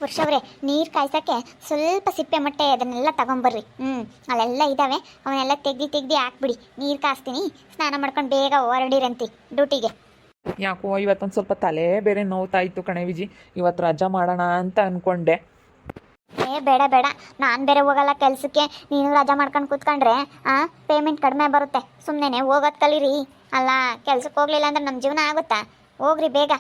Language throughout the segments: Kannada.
ವರ್ಷವ್ರೆ ನೀರು ಕಾಯ್ಸಕ್ಕೆ ಸ್ವಲ್ಪ ಸಿಪ್ಪೆ ಮೊಟ್ಟೆ ಅದನ್ನೆಲ್ಲ ತಗೊಂಬರ್ರಿ. ಅಲ್ಲೆಲ್ಲ ಇದ್ದಾವೆ, ಅವನ್ನೆಲ್ಲ ತೆಗ್ದು ಹಾಕ್ಬಿಡಿ. ನೀರು ಕಾಸ್ತೀನಿ, ಸ್ನಾನ ಮಾಡ್ಕೊಂಡು ಬೇಗ ಹೊರಡಿರಂತಿ ಡ್ಯೂಟಿಗೆ. ಯಾಕೋ ಇವತ್ತೊಂದು ಸ್ವಲ್ಪ ತಲೆ ಬೇರೆ ನೋವ್ತಾ ಇತ್ತು ಕಣೆ ವಿಜಿ. ಇವತ್ತು ರಜಾ ಮಾಡೋಣ ಅಂತ ಅಂದ್ಕೊಂಡೆ. ಬೇಡ ಬೇಡ, ನಾನು ಬೇರೆ ಹೋಗಲ್ಲ ಕೆಲಸಕ್ಕೆ. ನೀನು ರಜಾ ಮಾಡ್ಕೊಂಡು ಕೂತ್ಕೊಂಡ್ರೆ ಪೇಮೆಂಟ್ ಕಡಿಮೆ ಬರುತ್ತೆ. ಸುಮ್ಮನೆ ಹೋಗೋದು ಕಲೀರಿ. ಅಲ್ಲ, ಕೆಲ್ಸಕ್ಕೆ ಹೋಗ್ಲಿಲ್ಲ ಅಂದ್ರೆ ನಮ್ಮ ಜೀವನ ಆಗುತ್ತಾ? ಹೋಗ್ರಿ ಬೇಗ.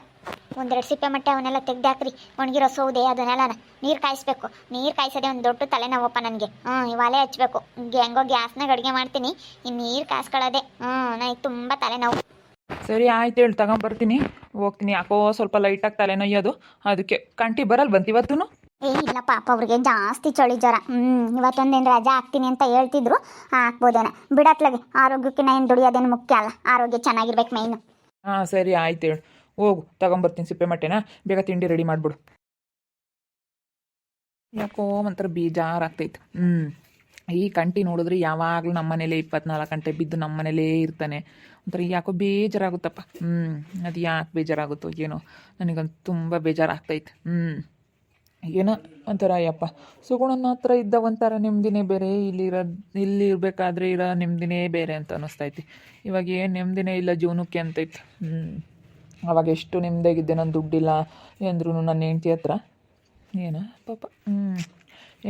ಒಂದೆರಡು ಸಿಪ್ಪೆ ಮಟ್ಟೆ ಅವನ್ನೆಲ್ಲ ತೆಗ್ದು ಹಾಕ್ರಿ. ಒಣಗಿರೋ ಸೌದೆ ಅದನ್ನೆಲ್ಲ ನೀರು ಕಾಯಿಸ್ಬೇಕು. ನೀರು ಕಾಯಿಸೋದೆ ಒಂದು ದೊಡ್ಡ ತಲೆನೋವಪ್ಪ ನನಗೆ. ಇವಾಲೆ ಹಚ್ಬೇಕು. ಹೆಂಗೋ ಗ್ಯಾಸ್ನಾಗ ಅಡುಗೆ ಮಾಡ್ತೀನಿ, ಇನ್ನು ನೀರು ಕಾಯಿಸ್ಕೊಳ್ಳೋದೆ ನನಗೆ ತುಂಬ ತಲೆನೋವು. ಸರಿ ಆಯ್ತು, ಹೇಳಿ ತಗೊಂಬರ್ತೀನಿ, ಹೋಗ್ತೀನಿ. ಯಾಕೋ ಸ್ವಲ್ಪ ಲೈಟಾಗಿ ತಲೆನೋಯ್ಯೋದು, ಅದಕ್ಕೆ ಕಂಟಿ ಬರಲ್ಲ ಬಂತು ಇವತ್ತೂ. ಇಲ್ಲ ಪಾಪ, ಅವ್ರಿಗೆ ಜಾಸ್ತಿ ಚಳಿ ಜ್ವರ. ಇವತ್ತೊಂದೇನು ರಜಾ ಹಾಕ್ತೀನಿ ಅಂತ ಹೇಳ್ತಿದ್ರು. ಹಾಕ್ಬೋದೇನ ಬಿಡತ್ಲಾಗೆ. ಆರೋಗ್ಯಕ್ಕಿನ್ನ ಏನು ದುಡಿಯೋದೇನು ಮುಖ್ಯ ಅಲ್ಲ, ಆರೋಗ್ಯ ಚೆನ್ನಾಗಿರ್ಬೇಕು ಮೈನು. ಹಾಂ ಸರಿ ಆಯ್ತು, ಹೇಳು. ಹೋಗು ತಗೊಂಬರ್ತೀನಿ ಸಿಪ್ಪೆ ಮಟ್ಟೆನ. ಬೇಗ ತಿಂಡಿ ರೆಡಿ ಮಾಡಿಬಿಡು. ಯಾಕೋ ಒಂಥರ ಬೇಜಾರಾಗ್ತೈತೆ. ಈ ಕಂಟಿ ನೋಡಿದ್ರೆ ಯಾವಾಗಲೂ ನಮ್ಮ ಮನೇಲೇ 24 ಗಂಟೆ ಬಿದ್ದು ನಮ್ಮ ಮನೇಲೇ ಇರ್ತಾನೆ. ಒಂಥರ ಯಾಕೋ ಬೇಜಾರಾಗುತ್ತಪ್ಪ. ಅದು ಯಾಕೆ ಬೇಜಾರಾಗುತ್ತೋ ಏನೋ, ನನಗಂತೂ ತುಂಬ ಬೇಜಾರಾಗ್ತೈತೆ. ಏನೋ ಒಂಥರ ಯಪ್ಪ, ಸುಗುಣನ ಹತ್ರ ಇದ್ದ ಒಂಥರ ನೆಮ್ಮದಿನೇ ಬೇರೆ, ಇಲ್ಲಿ ಇರಬೇಕಾದ್ರೆ ಇರೋ ನೆಮ್ಮದಿನೇ ಬೇರೆ ಅಂತ ಅನ್ನಿಸ್ತೈತಿ. ಇವಾಗ ಏನು ನೆಮ್ಮದಿನೇ ಇಲ್ಲ ಜೀವನಕ್ಕೆ ಅಂತೈತೆ. ಅವಾಗ ಎಷ್ಟು ನೆಮ್ಮದಿಯಾಗಿದ್ದೆ, ನಾನು ದುಡ್ಡಿಲ್ಲ ಅಂದ್ರೂ ನನ್ನ ಹೆಂಡ್ತಿ ಹತ್ರ. ಏನೋ ಪಾಪ,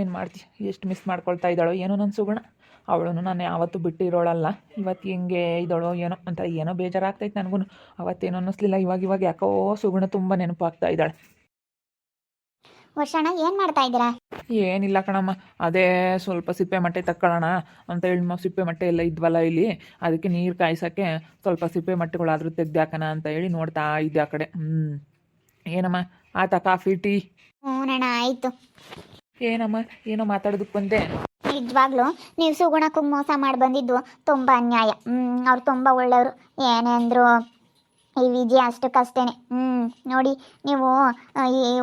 ಏನು ಮಾಡ್ತಿ, ಎಷ್ಟು ಮಿಸ್ ಮಾಡ್ಕೊಳ್ತಾ ಇದ್ದಾಳೋ ಏನೋ ನನ್ನ ಸುಗುಣ. ಅವಳು ನಾನು ಯಾವತ್ತೂ ಬಿಟ್ಟಿರೋಳಲ್ಲ. ಇವತ್ತು ಹಿಂಗೆ ಇದ್ದಾಳೋ ಏನೋ ಅಂತ ಏನೋ ಬೇಜಾರಾಗ್ತೈತೆ ನನಗೂ. ಅವತ್ತೇನು ಅನ್ನಿಸ್ಲಿಲ್ಲ, ಇವಾಗ ಯಾಕೋ ಸುಗುಣ ತುಂಬ ನೆನಪಾಗ್ತಾ ಇದ್ದಾಳೆ. ವರ್ಷಣ ಏನು ಮಾಡ್ತಾ ಇದ್ದೀರಾ? ಏನಿಲ್ಲ ಕಣಮ್ಮ, ಅದೇ ಸ್ವಲ್ಪ ಸಿಪ್ಪೆ ಮಟ್ಟೆ ತಕ್ಕೊಳ್ಳೋಣ ಅಂತ ಹೇಳಿ ಸಿಪ್ಪೆ ಮಟ್ಟೆ ಎಲ್ಲ ಇದ್ವಲ್ಲ ಇಲ್ಲಿ, ಅದಕ್ಕೆ ನೀರು ಕಾಯಿಸೋಕ್ಕೆ ಸ್ವಲ್ಪ ಸಿಪ್ಪೆ ಮಟ್ಟೆಗಳಾದರೂ ತೆಗ್ದು ಹಾಕೋಣ ಅಂತ ಹೇಳಿ ನೋಡ್ತಾ ಇದ್ದೆ ಆ ಕಡೆ. ಏನಮ್ಮ ಆತ ಕಾಫಿ ಟೀ? ಹ್ಞೂನಣ್ಣ ಆಯಿತು. ಏನಮ್ಮ ಏನೋ ಮಾತಾಡೋದಕ್ಕೆ ಬಂದೆ? ನಿಜವಾಗ್ಲೂ ನೀವು ಸುಗುಣಕ್ಕೂ ಮೋಸ ಮಾಡಿ ಬಂದಿದ್ದು ತುಂಬ ಅನ್ಯಾಯ. ಅವ್ರು ತುಂಬ ಒಳ್ಳೆಯವರು. ಏನೇ ಅಂದರು ಈ ವಿಜಯ ಅಷ್ಟಕ್ಕಷ್ಟೇನೆ. ನೋಡಿ, ನೀವು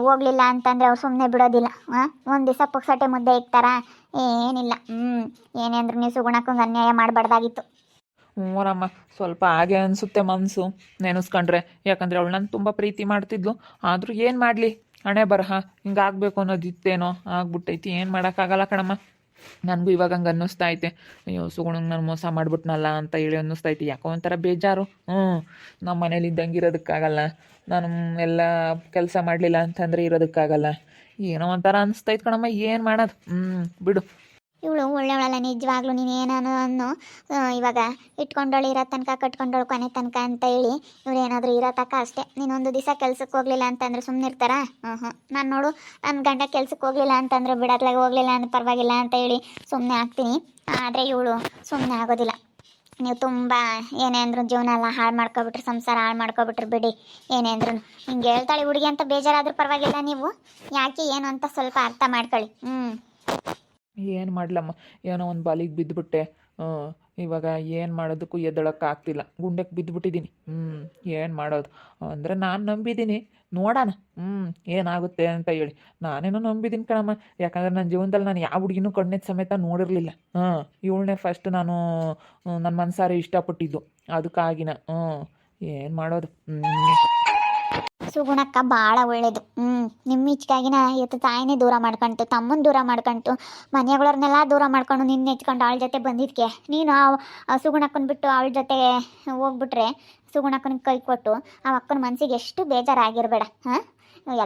ಹೋಗ್ಲಿಲ್ಲ ಅಂತಂದರೆ ಅವ್ರು ಸುಮ್ಮನೆ ಬಿಡೋದಿಲ್ಲ. ಒಂದು ದಿವಸ ಪುಕ್ಸಟ್ಟೆ ಮುದ್ದೆ ಇಕ್ತಾರಾ? ಏನಿಲ್ಲ. ಏನೇ ಅಂದ್ರು ನೀವು ಸುಗುಣಕ್ಕಂಗೆ ಅನ್ಯಾಯ ಮಾಡಬಾರ್ದಾಗಿತ್ತು. ಹ್ಞೂರಮ್ಮ, ಸ್ವಲ್ಪ ಹಾಗೆ ಅನಿಸುತ್ತೆ ಮನಸ್ಸು ನೆನೆಸ್ಕೊಂಡ್ರೆ. ಯಾಕಂದರೆ ಅವಳು ನಾನು ತುಂಬ ಪ್ರೀತಿ ಮಾಡ್ತಿದ್ಲು. ಆದರೂ ಏನು ಮಾಡಲಿ, ಹಣೆ ಬರಹ ಹಿಂಗಾಗಬೇಕು ಅನ್ನೋದಿತ್ತೇನೋ ಆಗ್ಬಿಟ್ಟೈತಿ. ಏನು ಮಾಡೋಕ್ಕಾಗಲ್ಲ ಕಣಮ್ಮ. ನನಗೂ ಇವಾಗ ಹಂಗೆ ಅನ್ನಿಸ್ತಾ ಐತೆ, ಅಯ್ಯೋ ಸುಗುಣಂಗೆ ನಾನು ಮೋಸ ಮಾಡಿಬಿಟ್ನಲ್ಲ ಅಂತ ಹೇಳಿ ಅನ್ನಿಸ್ತೈತಿ. ಯಾಕೋ ಒಂಥರ ಬೇಜಾರು. ನಮ್ಮ ಮನೇಲಿ ಇದ್ದಂಗೆ ಇರೋದಕ್ಕಾಗಲ್ಲ, ನಾನು ಎಲ್ಲ ಕೆಲಸ ಮಾಡಲಿಲ್ಲ ಅಂತಂದರೆ ಇರೋದಕ್ಕಾಗಲ್ಲ. ಏನೋ ಒಂಥರ ಅನಿಸ್ತೈತೆ ಕಣಮ್ಮ. ಏನು ಮಾಡೋದು, ಬಿಡು. ಇವಳು ಒಳ್ಳೆಯವಳಲ್ಲ ನಿಜವಾಗ್ಲೂ. ನೀನೇನೋ ಅನ್ನು ಇವಾಗ ಇಟ್ಕೊಂಡೋಳು ಇರೋ ತನಕ, ಕಟ್ಕೊಂಡೋಳು ಕೊನೆ ತನಕ ಅಂತ ಹೇಳಿ ಇವ್ರು ಏನಾದರೂ ಇರೋ ತನಕ ಅಷ್ಟೇ. ನೀನೊಂದು ದಿವಸ ಕೆಲ್ಸಕ್ಕೆ ಹೋಗಲಿಲ್ಲ ಅಂತಂದರೆ ಸುಮ್ಮನೆ ಇರ್ತಾರಾ? ನಾನು ನೋಡು, ನನ್ನ ಗಂಡ ಕೆಲ್ಸಕ್ಕೆ ಹೋಗಲಿಲ್ಲ ಅಂತಂದರೆ ಬಿಡತ್ಲಾಗ ಹೋಗಲಿಲ್ಲ ಅಂದ್ರೆ ಪರವಾಗಿಲ್ಲ ಅಂತ ಹೇಳಿ ಸುಮ್ಮನೆ ಆಗ್ತೀನಿ. ಆದರೆ ಇವಳು ಸುಮ್ಮನೆ ಆಗೋದಿಲ್ಲ. ನೀವು ತುಂಬ ಏನೇ ಅಂದ್ರೂ ಜೀವನ ಎಲ್ಲ ಹಾಳು ಮಾಡ್ಕೊಬಿಟ್ರಿ, ಸಂಸಾರ ಹಾಳು ಮಾಡ್ಕೊಬಿಟ್ರಿ ಬಿಡಿ. ಏನೇ ಅಂದ್ರೂ ಹಿಂಗೆ ಹೇಳ್ತಾಳೆ ಹುಡುಗಿ ಅಂತ ಬೇಜಾರಾದರೂ ಪರವಾಗಿಲ್ಲ. ನೀವು ಯಾಕೆ ಏನು ಅಂತ ಸ್ವಲ್ಪ ಅರ್ಥ ಮಾಡ್ಕೊಳ್ಳಿ. ಏನು ಮಾಡಲಮ್ಮ, ಏನೋ ಒಂದು ಬಾಲಿಗೆ ಬಿದ್ದುಬಿಟ್ಟೆ. ಇವಾಗ ಏನು ಮಾಡೋದಕ್ಕೂ ಎದ್ದೊಳಕ್ಕಾಗ್ತಿಲ್ಲ, ಗುಂಡಕ್ಕೆ ಬಿದ್ದುಬಿಟ್ಟಿದ್ದೀನಿ. ಏನು ಮಾಡೋದು ಅಂದರೆ ನಾನು ನಂಬಿದ್ದೀನಿ, ನೋಡೋಣ ಏನಾಗುತ್ತೆ ಅಂತ ಹೇಳಿ. ನಾನೇನೋ ನಂಬಿದ್ದೀನಿ ಕಣಮ್ಮ. ಯಾಕಂದರೆ ನನ್ನ ಜೀವನದಲ್ಲಿ ನಾನು ಯಾವ ಹುಡುಗಿನೂ ಕಣ್ಣೆತ್ತು ಸಮೇತ ನೋಡಿರಲಿಲ್ಲ. ಇವಳನ್ನೇ ಫಸ್ಟ್ ನಾನು ನನ್ನ ಮನಸಾರೆ ಇಷ್ಟಪಟ್ಟಿದ್ದು, ಅದಕ್ಕಾಗಿನ. ಏನು ಮಾಡೋದು. ಸುಗುಣಕ್ಕ ಭಾಳ ಒಳ್ಳೇದು. ನಿಮ್ಮ ಈಚೆಗಾಗಿನ ಎತ್ತು ತಾಯಿನೇ ದೂರ ಮಾಡ್ಕೊಂತು, ತಮ್ಮನ ದೂರ ಮಾಡ್ಕೊಂತು, ಮನೆಗಳವ್ರನ್ನೆಲ್ಲ ದೂರ ಮಾಡ್ಕೊಂಡು ನಿನ್ನ ಎತ್ಕೊಂಡು ಅವಳ ಜೊತೆ ಬಂದಿದ್ದಕ್ಕೆ ನೀನು ಸುಗುಣಕ್ಕನ ಬಿಟ್ಟು ಅವಳ ಜೊತೆ ಹೋಗ್ಬಿಟ್ರೆ, ಸುಗುಣಕ್ಕನ ಕೈ ಕೊಟ್ಟು ಆ ಅಕ್ಕನ ಮನಸ್ಸಿಗೆ ಎಷ್ಟು ಬೇಜಾರಾಗಿರಬೇಡ.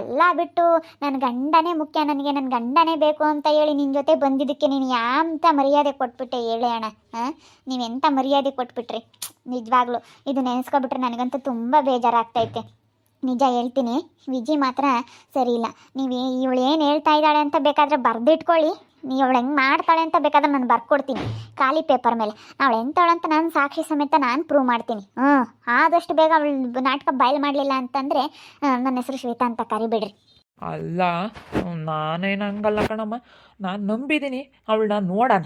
ಎಲ್ಲ ಬಿಟ್ಟು ನನ್ನ ಗಂಡನೇ ಮುಖ್ಯ, ನನಗೆ ನನ್ನ ಗಂಡನೇ ಬೇಕು ಅಂತ ಹೇಳಿ ನಿನ್ನ ಜೊತೆ ಬಂದಿದ್ದಕ್ಕೆ ನೀನು ಯಾಂತ ಮರ್ಯಾದೆ ಕೊಟ್ಬಿಟ್ಟೆ ಹೇಳಿ ಅಣ್ಣ. ನೀವೆಂಥ ಮರ್ಯಾದೆ ಕೊಟ್ಬಿಟ್ರಿ ನಿಜವಾಗ್ಲೂ. ಇದು ನೆನೆಸ್ಕೊಬಿಟ್ರೆ ನನಗಂತೂ ತುಂಬ ಬೇಜಾರಾಗ್ತೈತೆ. ನಿಜ ಹೇಳ್ತೀನಿ, ವಿಜಿ ಮಾತ್ರ ಸರಿ ಇಲ್ಲ. ನೀವು ಇವಳು ಏನು ಹೇಳ್ತಾ ಇದ್ದಾಳೆ ಅಂತ ಬೇಕಾದರೆ ಬರೆದಿಟ್ಕೊಳ್ಳಿ. ನೀವು ಅವಳು ಹೆಂಗೆ ಮಾಡ್ತಾಳೆ ಅಂತ ಬೇಕಾದ್ರೆ ನಾನು ಬರ್ಕೊಡ್ತೀನಿ ಖಾಲಿ ಪೇಪರ್ ಮೇಲೆ. ಅವಳು ಎಂಥವಳು ಅಂತ ನಾನು ಸಾಕ್ಷಿ ಸಮೇತ ನಾನು ಪ್ರೂವ್ ಮಾಡ್ತೀನಿ. ಆದಷ್ಟು ಬೇಗ ಅವಳು ನಾಟಕ ಬಯಲು ಮಾಡಲಿಲ್ಲ ಅಂತಂದರೆ ನನ್ನ ಹೆಸರು ಶ್ವೇತಾ ಅಂತ ಕರಿಬೇಡ್ರಿ. ಅಲ್ಲ, ನಾನೇನು ಹಂಗಲ್ಲ ಕಣಮ್ಮ. ನಾನು ನಂಬಿದ್ದೀನಿ ಅವಳನ್ನ, ನೋಡೋಣ.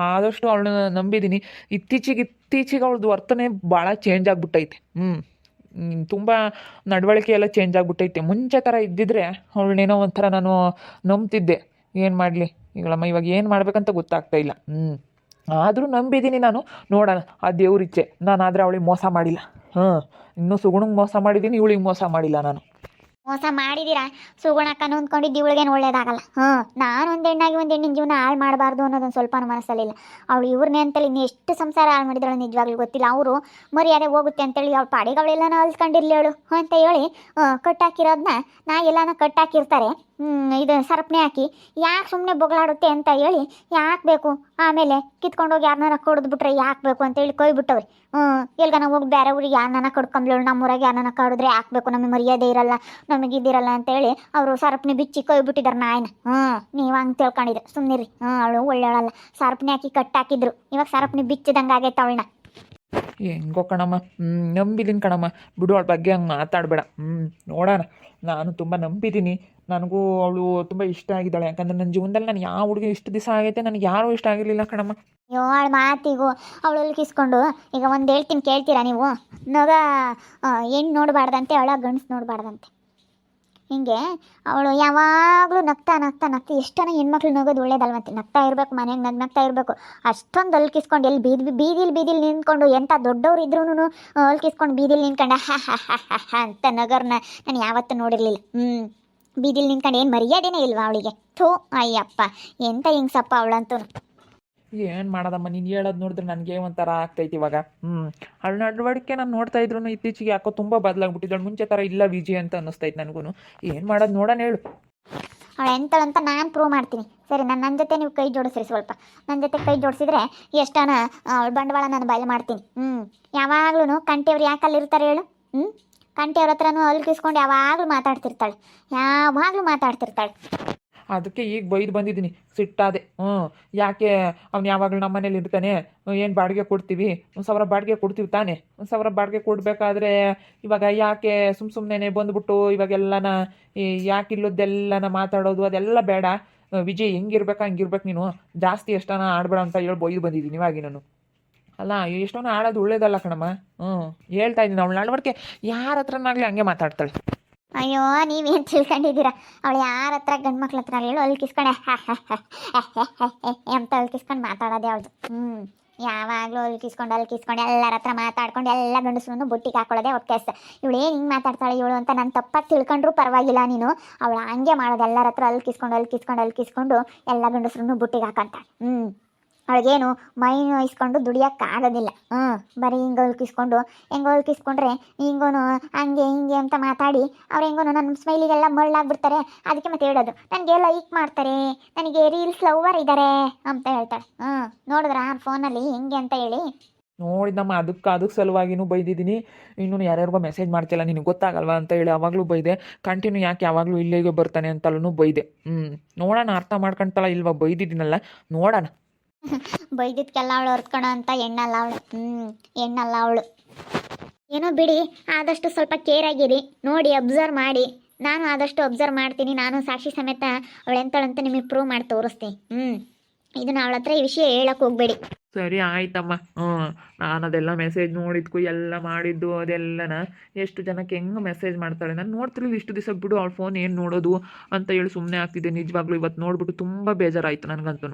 ಆದಷ್ಟು ಅವಳನ್ನ ನಂಬಿದ್ದೀನಿ. ಇತ್ತೀಚೆಗೆ ಅವಳದು ವರ್ತನೆ ಭಾಳ ಚೇಂಜ್ ಆಗಿಬಿಟ್ಟೈತೆ. ತುಂಬ ನಡವಳಿಕೆ ಎಲ್ಲ ಚೇಂಜ್ ಆಗಿಬಿಟ್ಟೈತೆ. ಮುಂಚೆ ಥರ ಇದ್ದಿದ್ರೆ ಅವಳನ್ನೇನೋ ಒಂಥರ ನಾನು ನಂಬ್ತಿದ್ದೆ. ಏನು ಮಾಡಲಿ ಈಗಳಮ್ಮ, ಇವಾಗ ಏನು ಮಾಡಬೇಕಂತ ಗೊತ್ತಾಗ್ತಾ ಇಲ್ಲ. ಆದರೂ ನಂಬಿದ್ದೀನಿ ನಾನು, ನೋಡೋಣ. ಆ ದೇವ್ರಿಚ್ಛೆ. ನಾನು ಆದರೆ ಅವಳಿಗೆ ಮೋಸ ಮಾಡಿಲ್ಲ. ಇನ್ನೂ ಸುಗುಣಂಗೆ ಮೋಸ ಮಾಡಿದ್ದೀನಿ, ಇವಳಿಗೆ ಮೋಸ ಮಾಡಿಲ್ಲ ನಾನು. ಮೋಸ ಮಾಡಿದ್ದೀರಾ ಸುಗುಣಕ್ಕನು ಅಂದ್ಕೊಂಡಿದ್ದು ಇವಳಿಗೇನು ಒಳ್ಳೇದಾಗಲ್ಲ. ನಾನು ಒಂದು ಹೆಣ್ಣಾಗಿ ಒಂದು ಹೆಣ್ಣಿನ ಜೀವನ ಹಾಳು ಮಾಡಬಾರ್ದು ಅನ್ನೋದೊಂದು ಸ್ವಲ್ಪ ಮನಸ್ಸಲ್ಲಿಲ್ಲ. ಅವಳು ಇವ್ರನ್ನೇ ಅಂತೇಳಿ ಇನ್ನು ಎಷ್ಟು ಸಂಸಾರ ಹಾಳು ಮಾಡಿದಳು ನಿಜವಾಗ್ಲೂ ಗೊತ್ತಿಲ್ಲ. ಅವರು ಮರ್ಯಾದೆ ಹೋಗುತ್ತೆ ಅಂತೇಳಿ ಅವಳು ಪಾಡಿಗೆ ಅವಳೆಲ್ಲನೂ ಅಲ್ಸ್ಕೊಂಡಿರ್ಲಿ ಅವಳು ಅಂತ ಹೇಳಿ ಕಟ್ಟಾಕಿರೋದನ್ನ ನಾ ಎಲ್ಲಾನ ಕಟ್ಟಾಕಿರ್ತಾರೆ. ಇದು ಸರಪಣಿ ಹಾಕಿ ಯಾಕೆ ಸುಮ್ಮನೆ ಬೊಗಳಾಡುತ್ತೆ ಅಂತ ಹೇಳಿ ಯಾಕೆ ಬೇಕು, ಆಮೇಲೆ ಕಿತ್ಕೊಂಡೋಗಿ ಯಾರನ್ನ ಕೊಡಿದ್ಬಿಟ್ರೆ ಯಾಕೆ ಬೇಕು ಅಂತೇಳಿ ಕೊಯ್ಬಿಟ್ಟವ್ರಿ. ಎಲ್ಗನ ಹೋಗಿ ಬೇರೆ ಊರಿಗೆ ಯಾರನ್ನ ಕಡ್ಕೊಂಬ್ಲೇಳು, ನಮ್ಮೂರಾಗೆ ಯಾರನ್ನ ಕಡಿದ್ರೆ ಹಾಕ್ಬೇಕು, ನಮಗೆ ಮರ್ಯಾದೆ ಇರಲ್ಲ, ನಮಗಿದ್ದಿರಲ್ಲ ಅಂತೇಳಿ ಅವರು ಸರಪಣಿ ಬಿಚ್ಚಿ ಕೊಯ್ಬಿಟ್ಟಿದ್ದಾರೆ ನಾಯಿನ. ನೀವು ಹಂಗೆ ತಿಳ್ಕೊಂಡಿದ್ರೆ ಸುಮ್ಮನಿರಿ. ಅವಳು ಒಳ್ಳೆಯವಳಲ್ಲ, ಸರಪಣಿ ಹಾಕಿ ಕಟ್ಟಾಕಿದ್ರು, ಇವಾಗ ಸರಪಣಿ ಬಿಚ್ಚಿದಂಗೆ ಆಗೈತೆ ಅವಳನ್ನ. ಹೆಂಗೋ ಕಣಮ್ಮ, ನಂಬಿದ್ದೀನಿ ಕಣಮ್ಮ, ಬಿಡು ಅವಳ ಬಗ್ಗೆ ಹಂಗೆ ಮಾತಾಡಬೇಡ. ನೋಡೋಣ, ನಾನು ತುಂಬ ನಂಬಿದ್ದೀನಿ. ನನಗೂ ಅವಳು ತುಂಬ ಇಷ್ಟ ಆಗಿದ್ದಾಳೆ. ಯಾಕಂದರೆ ನನ್ನ ಜೀವನದಲ್ಲಿ ನಾನು ಯಾವ ಹುಡುಗಿ ಇಷ್ಟು ದಿವಸ ಆಗೈತೆ ನನಗೆ ಯಾರೂ ಇಷ್ಟ ಆಗಿರಲಿಲ್ಲ ಕಣಮ್ಮ. ಅಯ್ಯೋ ಅವಳ ಮಾತಿಗೂ ಅವಳು ಕಿಸ್ಕೊಂಡು ಈಗ ಒಂದು ಹೇಳ್ತೀನಿ ಕೇಳ್ತೀರಾ ನೀವು? ನಗ ಹೆಣ್ಣು ನೋಡಬಾರ್ದಂತೆ, ಅವಳ ಗಂಡಸು ನೋಡಬಾರ್ದಂತೆ. ಹಿಂಗೆ ಅವಳು ಯಾವಾಗಲೂ ನಗ್ತಾ ನಗ್ತಾ ನಗ್ತಾ ಎಷ್ಟನ ಹೆಣ್ಮಕ್ಳು ನಗೋದು ಒಳ್ಳೇದಲ್ವಂತೆ. ನಗ್ತಾ ಇರಬೇಕು, ಮನೆಗೆ ನಗ್ತಾ ಇರಬೇಕು. ಅಷ್ಟೊಂದು ಅಲ್ಕಿಸ್ಕೊಂಡು ಎಲ್ಲಿ ಬೀದಿಲಿ ನಿಂತ್ಕೊಂಡು ಎಂಥ ದೊಡ್ಡವ್ರು ಇದ್ರೂ ಅಲ್ಕಿಸ್ಕೊಂಡು ಬೀದಿಲಿ ನಿಂತ್ಕೊಂಡು ಹ ಅಂತ ನಗರ್ನ ನಾನು ಯಾವತ್ತೂ ನೋಡಿರಲಿಲ್ಲ. ಬೀದಿಲಿ ನಿಂತ್ಕೊಂಡು ಏನು ಮರ್ಯಾದೆನೇ ಇಲ್ವಾ ಅವಳಿಗೆ? ಥೂ ಅಯ್ಯಪ್ಪ, ಎಂಥ ಹಿಂಗ್ಸಪ್ಪ ಅವಳಂತೂ. ಏನು ಮಾಡೋದಮ್ಮ, ನೀನು ಹೇಳೋದು ನೋಡಿದ್ರೆ ನನಗೆ ಒಂಥರ ಆಗ್ತೈತಿ ಇವಾಗ. ಅವಳ ನಡವಳಿಕೆ ನಾನು ನೋಡ್ತಾ ಇದ್ರು ಇತ್ತೀಚೆಗೆ ಯಾಕೋ ತುಂಬ ಬದಲಾಗ್ಬಿಟ್ಟಿದ್ದಾಳೆ. ಮುಂಚೆ ಥರ ಇಲ್ಲ ವಿಜಯ್ ಅಂತ ಅನ್ನಿಸ್ತೈತೆ ನನಗೂ. ಏನು ಮಾಡೋದು ನೋಡೋಣ, ಹೇಳು. ಅವಳು ಎಂತಳಂತ ನಾನು ಪ್ರೂವ್ ಮಾಡ್ತೀನಿ. ಸರಿ, ನನ್ನ ಜೊತೆ ನೀವು ಕೈ ಜೋಡಿಸ್ರಿ ಸ್ವಲ್ಪ. ನನ್ನ ಜೊತೆ ಕೈ ಜೋಡಿಸಿದ್ರೆ ಎಷ್ಟನ ಅವಳ ಬಂಡವಾಳ ನಾನು ಬಯಲು ಮಾಡ್ತೀನಿ. ಯಾವಾಗ್ಲೂ ಕಂಠಿಯವ್ರು ಯಾಕಲ್ಲಿ ಇರ್ತಾರೆ ಹೇಳು? ಕಂಠಿಯವ್ರ ಹತ್ರನೂ ಅಲ್ಕಿಸ್ಕೊಂಡು ಯಾವಾಗಲೂ ಮಾತಾಡ್ತಿರ್ತಾಳೆ. ಅದಕ್ಕೆ ಈಗ ಬೈದು ಬಂದಿದ್ದೀನಿ, ಸಿಟ್ಟಾದೆ. ಯಾಕೆ ಅವ್ನು ಯಾವಾಗಲೂ ನಮ್ಮ ಮನೇಲಿ ಇರ್ತಾನೆ, ಏನು ಬಾಡಿಗೆ ಕೊಡ್ತೀವಿ, 1,000 ಬಾಡಿಗೆ ಕೊಡ್ತೀವಿ ತಾನೆ. 1,000 ಬಾಡಿಗೆ ಕೊಡಬೇಕಾದ್ರೆ ಇವಾಗ ಯಾಕೆ ಸುಮ್ಮನೆ ಬಂದುಬಿಟ್ಟು ಇವಾಗೆಲ್ಲನ ಯಾಕೆ ಇಲ್ಲದೆಲ್ಲನ ಮಾತಾಡೋದು ಅದೆಲ್ಲ ಬೇಡ. ವಿಜಯ್ ಹೆಂಗಿರ್ಬೇಕು ಹಂಗಿರ್ಬೇಕು, ನೀನು ಜಾಸ್ತಿ ಎಷ್ಟನ ಆಡಬೇಡ ಅಂತ ಹೇಳಿ ಬೈದು ಬಂದಿದ್ದೀನಿ ಇವಾಗಿ ನಾನು. ಅಲ್ಲ, ಎಷ್ಟೋನ ಆಡೋದು ಒಳ್ಳೇದಲ್ಲ ಕಣಮ್ಮ. ಹೇಳ್ತಾ ಇದ್ದೀನಿ, ಅವಳು ನಡವಳಿಕೆ ಯಾರ ಹತ್ರನಾಗಲಿ ಹಂಗೆ ಮಾತಾಡ್ತಾಳೆ. ಅಯ್ಯೋ, ನೀವೇನು ತಿಳ್ಕೊಂಡಿದ್ದೀರಾ? ಅವಳು ಯಾರ ಹತ್ರ ಗಂಡು ಮಕ್ಳ ಹತ್ರ ಹೇಳು ಅಲ್ಕಿಸ್ಕೊಂಡೆ ಅಂತ ಅಲ್ಕಿಸ್ಕೊಂಡು ಮಾತಾಡೋದೇ ಅವಳು. ಯಾವಾಗಲೂ ಅಲ್ಕಿಸ್ಕೊಂಡು ಎಲ್ಲರ ಹತ್ರ ಮಾತಾಡ್ಕೊಂಡು ಎಲ್ಲ ಗಂಡಸ್ರನ್ನು ಬುಟ್ಟಿಗೆ ಹಾಕೊಳ್ಳೋದೇ ಅವ್ರ ಕೆಲಸ. ಇವಳು ಏನು ಹಿಂಗೆ ಮಾತಾಡ್ತಾಳೆ ಇವಳು ಅಂತ ನಾನು ತಪ್ಪಾಗಿ ತಿಳ್ಕೊಂಡ್ರೂ ಪರವಾಗಿಲ್ಲ. ನೀನು ಅವಳು ಹಂಗೆ ಮಾಡೋದು, ಎಲ್ಲರ ಹತ್ರ ಅಲ್ಕಿಸ್ಕೊಂಡು ಎಲ್ಲ ಗಂಡಸ್ರನ್ನು ಬುಟ್ಟಿಗೆ ಹಾಕೊಂತಾಳೆ. ಅವಳಿಗೇನು ಮೈ ನೋಯಿಸ್ಕೊಂಡು ದುಡಿಯೋಕ್ಕಾಗೋದಿಲ್ಲ. ಬರೀ ಹಿಂಗೆ ಹೊಲ್ಕಿಸ್ಕೊಂಡ್ರೆ ಹಿಂಗೋನು ಹಂಗೆ ಹಿಂಗೆ ಅಂತ ಮಾತಾಡಿ ಅವ್ರು ಹೆಂಗೋನು ನನ್ನ ಸ್ಮೈಲಿಗೆಲ್ಲ ಮರಳಾಗ್ಬಿಡ್ತಾರೆ. ಅದಕ್ಕೆ ಮತ್ತೆ ಹೇಳೋದು, ನನಗೆ ಲೈಕ್ ಮಾಡ್ತಾರೆ, ನನಗೆ ರೀಲ್ಸ್ ಲವರ್ ಇದ್ದಾರೆ ಅಂತ ಹೇಳ್ತಾಳೆ. ನೋಡಿದ್ರ ಫೋನಲ್ಲಿ ಹೆಂಗೆ ಅಂತ ಹೇಳಿ ನೋಡಿದಮ್ಮ. ಅದಕ್ಕೆ ಸಲುವಾಗಿನೂ ಬೈದಿದ್ದೀನಿ. ಇನ್ನೂ ಯಾರ್ಯಾರಿಗೋ ಮೆಸೇಜ್ ಮಾಡ್ತಿಲ್ಲ, ನಿನಗೆ ಗೊತ್ತಾಗಲ್ವಾ ಅಂತ ಹೇಳಿ ಅವಾಗಲೂ ಬೈದೆ. ಕಂಟಿನ್ಯೂ ಯಾಕೆ ಯಾವಾಗಲೂ ಇಲ್ಲಿಗೆ ಬರ್ತಾನೆ ಅಂತಲೂ ಬೈದೆ. ನೋಡೋಣ, ಅರ್ಥ ಮಾಡ್ಕೊಂತಲ್ಲ ಇಲ್ವಾ ಬೈದಿದ್ದೀನಲ್ಲ, ನೋಡೋಣ. ಬೈದಿದ್ಕೆಲ್ಲ ಅವಳು ಹೊರ್ತ್ಕೊಳ ಅಂತ ಹೆಣ್ಣಲ್ಲ ಅವಳು. ಏನೋ ಬಿಡಿ, ಆದಷ್ಟು ಸ್ವಲ್ಪ ಕೇರ್ ಆಗಿರಿ, ನೋಡಿ ಅಬ್ಸರ್ವ್ ಮಾಡಿ. ನಾನು ಆದಷ್ಟು ಅಬ್ಸರ್ವ್ ಮಾಡ್ತೀನಿ. ನಾನು ಸಾಕ್ಷಿ ಸಮೇತ ಅವಳು ಎಂತಳಂತ ನಿಮಗೆ ಪ್ರೂವ್ ಮಾಡಿ ತೋರಿಸ್ತೀನಿ. ಇದನ್ನ ಅವಳ ಹತ್ರ ಈ ವಿಷಯ ಹೇಳಕ್ಕೆ ಹೋಗ್ಬೇಡಿ. ಸರಿ ಆಯ್ತಮ್ಮ. ನಾನು ಅದೆಲ್ಲ ಮೆಸೇಜ್ ನೋಡಿದ್ಕು ಎಲ್ಲ ಮಾಡಿದ್ದು ಅದೆಲ್ಲನ ಎಷ್ಟು ಜನಕ್ಕೆ ಹೆಂಗೆ ಮೆಸೇಜ್ ಮಾಡ್ತಾಳೆ ನಾನು ನೋಡ್ತಿರ್ಲಿಲ್ಲ. ಇಷ್ಟು ದಿವಸ ಬಿಡು ಅವಳ ಫೋನ್ ಏನು ನೋಡೋದು ಅಂತ ಹೇಳಿ ಸುಮ್ಮನೆ ಆಗ್ತಿದ್ದೆ. ನಿಜವಾಗ್ಲೂ ಇವತ್ತು ನೋಡ್ಬಿಟ್ಟು ತುಂಬ ಬೇಜಾರಾಯಿತು ನನಗಂತೂ.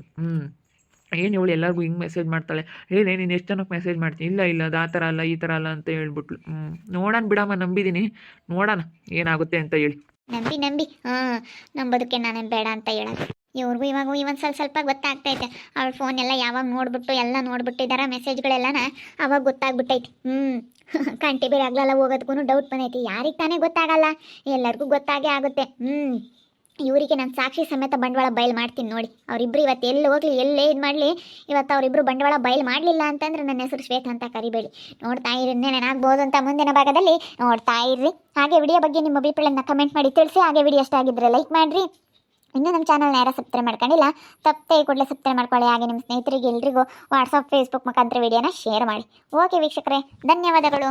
ಏನು ಇವಳು ಎಲ್ಲರಿಗೂ ಹಿಂಗೆ ಮೆಸೇಜ್ ಮಾಡ್ತಾಳೆ, ಹೇಳಿ ನೀನು ಎಷ್ಟು ಜನಕ್ಕೆ ಮೆಸೇಜ್ ಮಾಡ್ತೀನಿ, ಇಲ್ಲ ಅದು ಆ ಥರ ಅಲ್ಲ ಈ ಥರ ಅಲ್ಲ ಅಂತ ಹೇಳ್ಬಿಟ್ಲು. ನೋಡೋಣ ಬಿಡಮ್ಮ, ನಂಬಿದ್ದೀನಿ, ನೋಡೋಣ ಏನಾಗುತ್ತೆ ಅಂತ ಹೇಳಿ. ನಂಬಿ ನಂಬೋದಕ್ಕೆ ನಾನೇನು ಬೇಡ ಅಂತ ಹೇಳೋದು. ಇವ್ರಿಗೂ ಇವಾಗ ಸ್ವಲ್ಪ ಗೊತ್ತಾಗ್ತೈತೆ. ಅವಳ ಫೋನ್ ಎಲ್ಲ ಯಾವಾಗ ನೋಡ್ಬಿಟ್ಟಿದ್ದಾರೆ ಮೆಸೇಜ್ಗಳೆಲ್ಲನ ಅವಾಗ ಗೊತ್ತಾಗ್ಬಿಟ್ಟೈತಿ. ಕಂಟಿ ಬೇರೆ ಆಗ್ಲಲ್ಲ ಹೋಗೋದಕ್ಕೂ ಡೌಟ್ ಬಂದೈತಿ. ಯಾರಿಗೆ ತಾನೇ ಗೊತ್ತಾಗಲ್ಲ, ಎಲ್ಲರಿಗೂ ಗೊತ್ತಾಗೇ ಆಗುತ್ತೆ. ಇವರಿಗೆ ನಾನು ಸಾಕ್ಷಿ ಸಮೇತ ಬಂಡವಾಳ ಬಯಲು ಮಾಡ್ತೀನಿ ನೋಡಿ. ಅವರಿಬ್ಬರು ಇವತ್ತು ಎಲ್ಲಿ ಹೋಗಲಿ ಎಲ್ಲೇ ಇದು ಮಾಡಲಿ, ಇವತ್ತು ಅವರಿಬ್ಬರು ಬಂಡವಾಳ ಬಯಲು ಮಾಡಲಿಲ್ಲ ಅಂತಂದ್ರೆ ನನ್ನ ಹೆಸರು ಶ್ವೇತ ಅಂತ ಕರಿಬೇಡಿ. ನೋಡ್ತಾ ಇರಿ, ಏನಾಗ್ಬೋದು ಅಂತ ಮುಂದಿನ ಭಾಗದಲ್ಲಿ ನೋಡ್ತಾ ಇರ್ರಿ. ಹಾಗೆ ವಿಡಿಯೋ ಬಗ್ಗೆ ನಿಮ್ಮ ಅಭಿಪ್ರಾಯನ ಕಮೆಂಟ್ ಮಾಡಿ ತಿಳಿಸಿ. ಹಾಗೆ ವಿಡಿಯೋ ಇಷ್ಟ ಆಗಿದ್ದರೆ ಲೈಕ್ ಮಾಡಿರಿ. ಇನ್ನೂ ನಮ್ಮ ಚಾನಲ್ನ ಯಾರು ಸಬ್ಸ್ಕ್ರೈಬ್ ಮಾಡ್ಕೊಂಡಿಲ್ಲ ತಪ್ಪೇ ಕೂಡಲೇ ಸಬ್ಸ್ಕ್ರೈಬ್ ಮಾಡ್ಕೊಳ್ಳಿ. ಹಾಗೆ ನಿಮ್ಮ ಸ್ನೇಹಿತರಿಗೆ ಎಲ್ರಿಗೂ ವಾಟ್ಸಪ್ ಫೇಸ್ಬುಕ್ ಮುಖಾಂತರ ವಿಡಿಯೋನ ಶೇರ್ ಮಾಡಿ. ಓಕೆ ವೀಕ್ಷಕರೇ, ಧನ್ಯವಾದಗಳು.